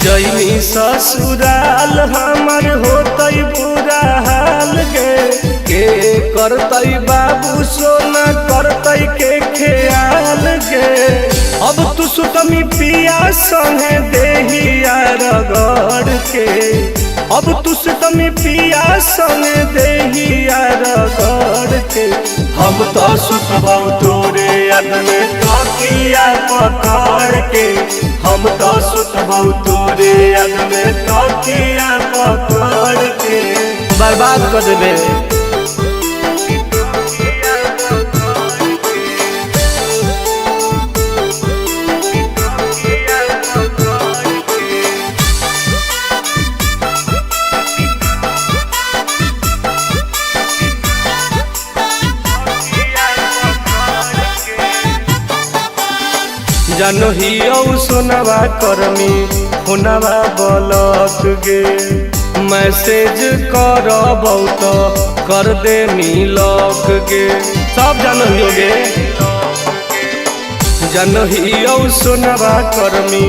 जैनी ससुराल हमर होतई बुरा हाल गे, के करतई बाबू सोना करतई के ख्याल गे। अब तू सुतमी पिया संगे देहिया रगड़ के, अब तू सुतमी पिया संगे देहिया रगड़ के। हम तो सुतबौ तोरे याद में तकिया पकड़ के, हम तो सुतबौ तोरे याद में तकिया पकड़ के। बर्बाद कर देबे। जानो ही सोनवा करमी फोनवा बलक गे, मैसेज करबौ तो कर दे मिलक गे। सब जानो ही गे, जानो ही सोनवा करमी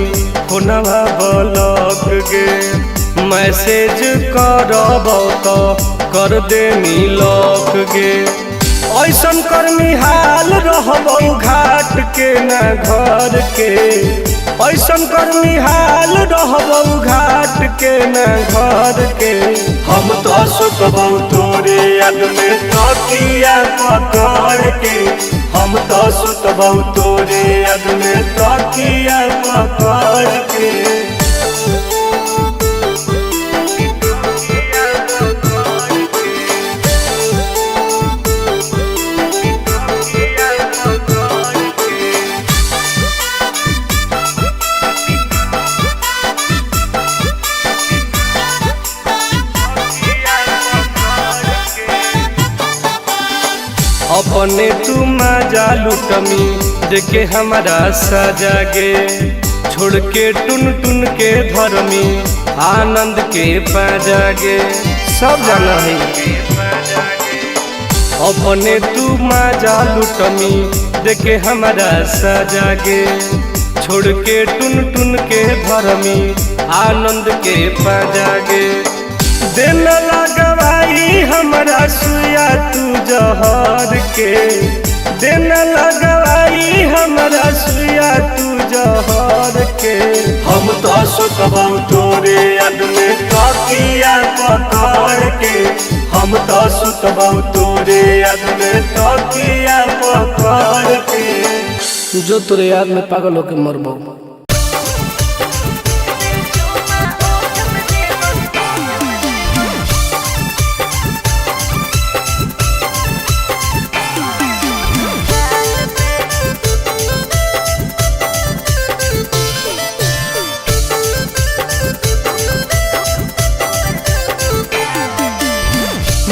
फोनवा बलक गे, मैसेज करबौ तो कर दे मिलक गे। ऐसन कर्मी हाल रहबौ घाट के न घर के, ऐसन कर्मी हाल रहबौ घाट के न घर के। हम तो सुतबौ तोरे याद में तकिया पकड़ के, हम तो सुतबौ तोरे याद में तकिया पकड़ के। अपने तू मजा लुटमी देखे हमारा सजा गे, छोड़ के टुन टुन के धर्मी आनंद के पाजा गे। सब जाना है अपने तू मजा लुटमी देखे हमारा सजा गे, छोड़ के टुन टुन के धर्मी आनंद के पाजा गे। दिन लगवाई हमरा सुया तू जहर के, दिन लगवाई हमरा सुया तू जहर के। हम तो सुतबौ तोरे याद में तकिया पकड़ के, हम तो सुतबौ तोरे याद में तकिया पकड़ के। जो तोरे याद में पागल होके मरबौ।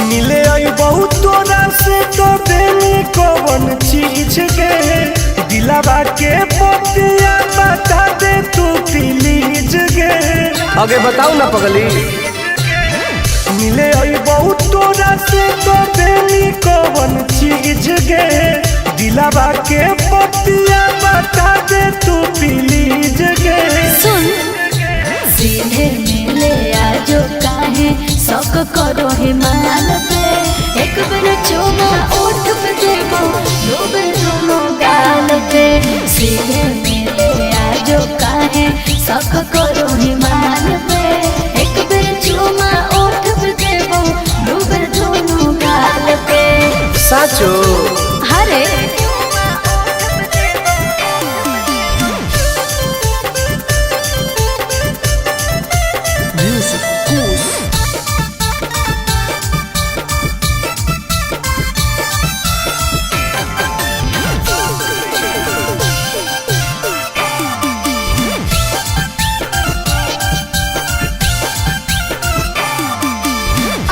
मिले आई बहुत तोरा से तो देनी कौन चीज गे, दिलावा के पतिया बता दे तू प्लीज गे। आगे बताओ ना पगली। मिले आई बहुत तोरा से तो देनी कौन चीज गे, दिलावा के पतिया बता दे तू प्लीज गे। सुन सीधे मिले आजो काहे शौक करो हिमाल पे, एक बार चुमा ओठ पे देबो दो बार दोनों गाल पे। सीधे मिले आजो काहे शौक करो हिमाल पे, एक बार चुमा ओठ पे देबो दो बार दोनों गाल पे। साचो हरे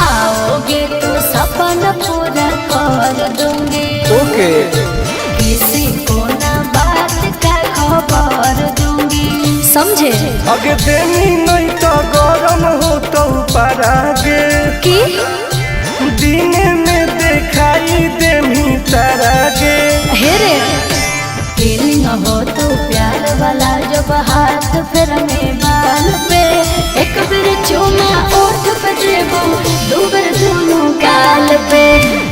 आओगे तो सपना पूरा कर दूंगी। ओके किसी को ना बात का खबर दूंगी, समझे? अगे देनी नहीं तो गरम हो तो परागे कि दिन में देखाई देमी तारागे। हेरे फीलिंग हो तो प्यार वाला जब हाथ फिर में बाल पे एक बेर चुमा ओठ पे देबो दो बेर दोनों गाल पे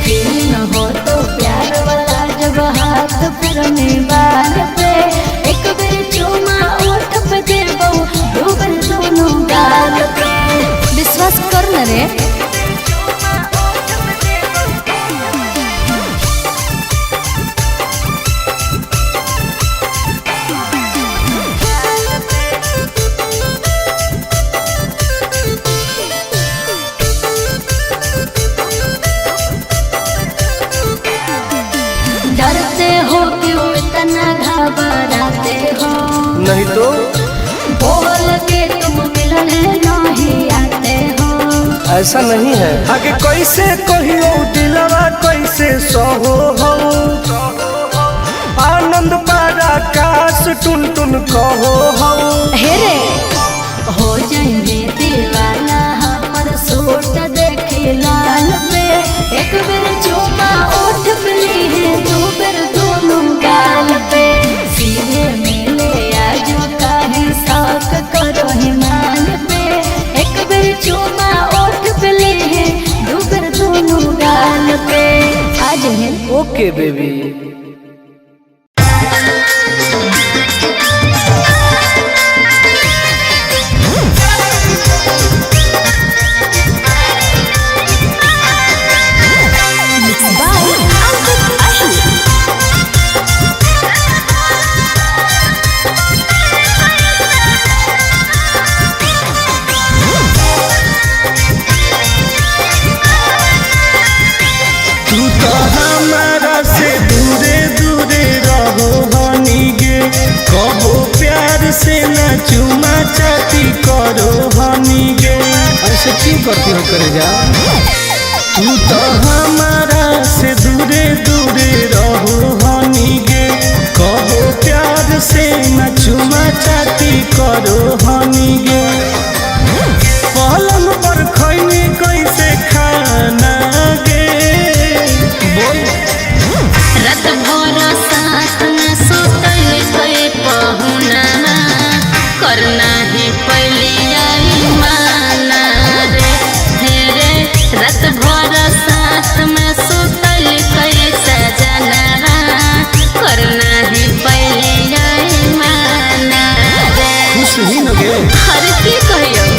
फीलिंग हो तो प्यार वाला जब हाथ फिर में बाल पे एक बेर चुमा ओठ पे देबो दो बेर दोनों गाल पे विश्वास कर न रे डरते हो क्यों इतना घबराते हो नहीं तो बोल के तुम मिलने नहीं आते हो ऐसा नहीं है। आगे कैसे कहियो दिलवा कैसे सहो हो आनंद पारा काश टुन टुन कहो हो हे रे हो जाएंगे दीवाना हमर सूट देखे लाल पे एक बेर चुमा ओठ पे ली दो बेर दोनों गाल पे सीधे मिले आज काहे साक करो हिमान पे एक बेर चुमा ओठ पे ली दो बेर दोनों गाल पे आज है ओके बेबी। तू तो हमारा से दूरे दूरे रहो हनी गे कहो प्यार से न चुमा चाटी करो हनी गे ऐसे क्यों करती हो करे जा। तू तो हमारा से दूरे दूरे रहो हनी गे कहो प्यार से न चुमा चाटी करो हनी गे पलंग पर खैनी कैसे खाना गे रात भर साथ न सुतल कई पहुना करना ही पहली आई माना रे हे रे रात भर साथ में सुतल कई सजना करना ही पहली आई माना रे खुश ही न गे हर की कहियो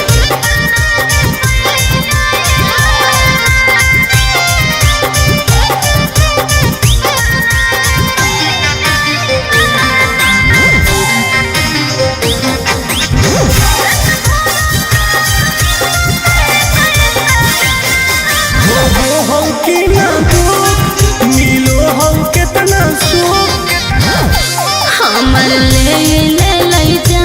हो कि ना दुख मिलो हो कितना सुख हमर ले जा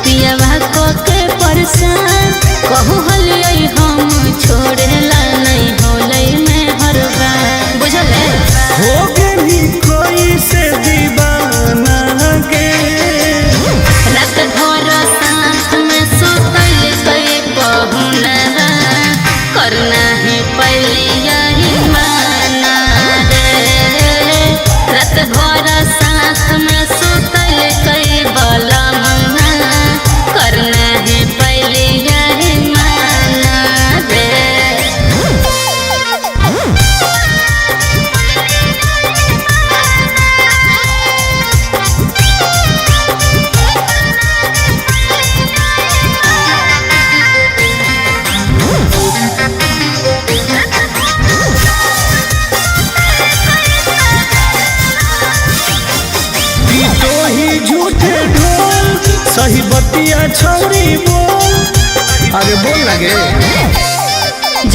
पियवा को के परेशान कहू हलियै हम छोड़ेला नहीं होलै में हर बार बुझले हो गई कोई से दीवाना गे रात भर साथ में सुतल कई पहुना करना ही पहली आई माना रे रात भर साथ में सुतल कई बलमुना करना ही पहली आई माना रे तो ही झूठे ढोल सही बतिया छौरी बोल अरे बोल लगे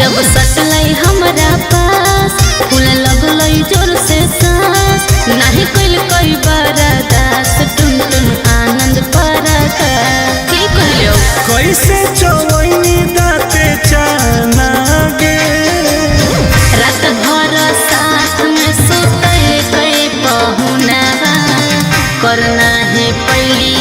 जब सटलै हमरा पास फूल लगलै जोर से सांस नहीं कइल कई बरदास टुन टुन आनंद परका की कहियो कैसे चवैनी दाते चाना गे रात भर साथ में सुतल कई पहुना करना है पहली